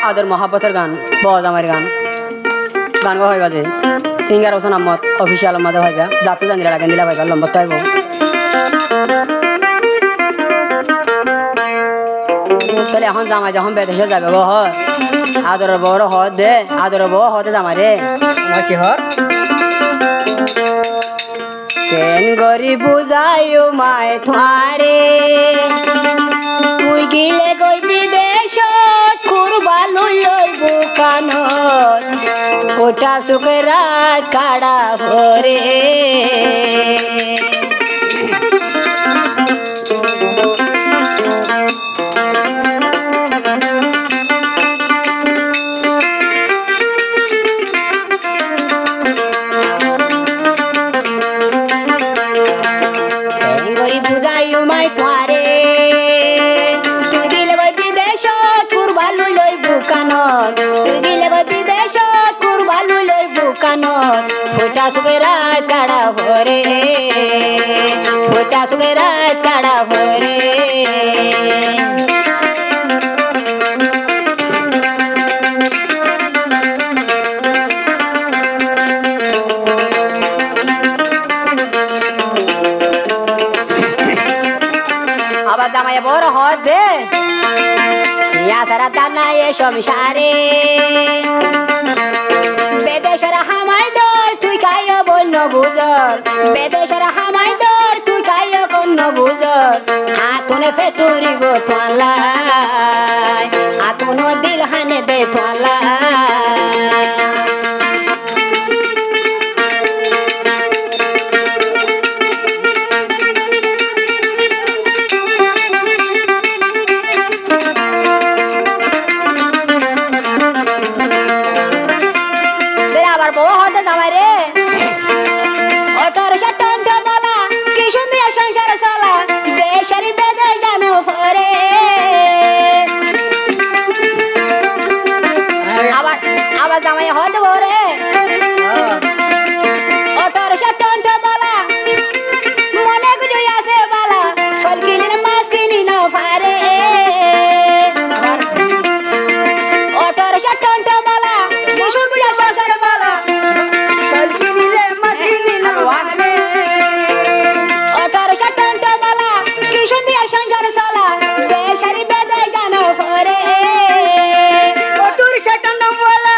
আদর মহাব্বতের গান বজ আমার গান গান গা হইবা দে সিঙ্গার হোসেন আহমদ অফিসিয়াল আমাদের হইবা জাতু জানিলা লাগেন দিলা হইবা লম্বর তো হইব তাহলে এখন জামাই যখন বেদেশে যাবে গো হয় আদরের বড় হদ দে আদরের বড় হদে জামাই রে কি হর কেন গরি বুঝাইও মায় থারে তুই গিলে গই বিদেশ কুরবা লই বুকানত ওটা সুকরা কাড়া ভরে ফোটা সুগেরা কাড়া ভরে ফোটা সুগেরা কাড়া ভরে আবার জামাই বড় হদ দে ইয়া সারা দানা এ সংসারে বেদেশরা হামাই দর তুই কাইও বন্য বুঝল বেদেশরা হামাই দর তুই কাইও বন্য বুঝল আতুনে ফেটুরিব তোলা আতুনো দিল হানে দে তোলা জামাই হদ বরে অটোর শটন্ট বলা মনে গুজরি আছে বালা সলকিলিন মাছ কিনি না পারে অটোর শটন্ট বলা কিশুন তুই সংসার বলা সলকিলিন মাছ কিনি না পারে অটোর শটন্ট বলা কিশুন তুই সংসার চলা বেশারি বেদায় জানো পরে অটোর শটন্ট বলা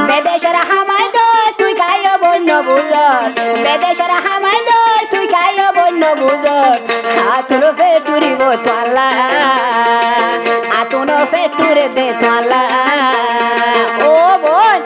বেদেশরা হামাই দর তুই কাইও বন্য বুঝল বেদেশরা হামাই দর তুই কাইও বন্য বুঝল আতুনো ফেটুরিব তোলা আতুনো ফেটুরে দে তোলা ও বোন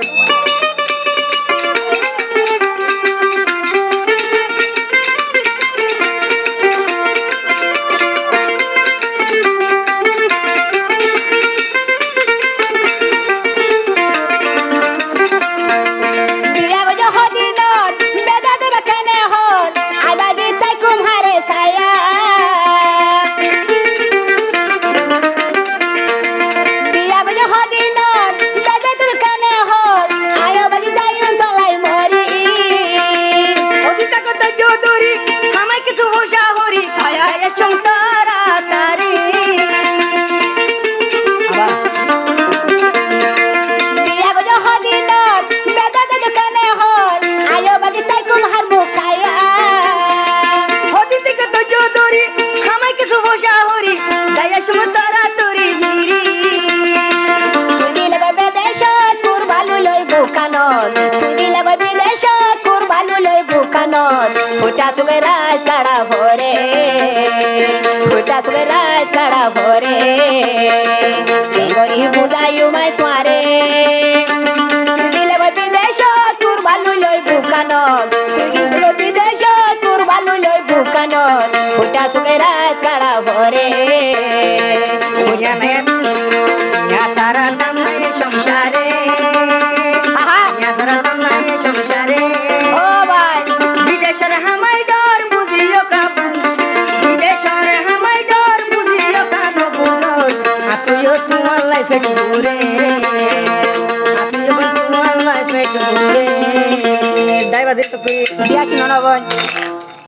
ফুটা সুগেরা কাড়া ভরে ফুটা সুগেরা কাড়া ভরে গরি বুঝাইও মাই তোয়ারে দিলে গো বিদেশ তোর ভালো লই বুকানত তুই দিলে বিদেশ তোর ভালো লই বুকানত ফুটা সুগেরা কাড়া ভরে বুঝা নাই ইয়া সারা দাম নাই সংসারে আহা ইয়া সারা দাম নাই সংসারে ও ভাই বিদেশের হামাই ডর বুঝিও কা বিদেশের হামাই ডর বুঝিও কা বুঝো আতুইও তোমার লাইফে ঘুরে আতুইও তোমার লাইফে ঘুরে দাইবা দিত তুই দিয়া কি ননা ভাই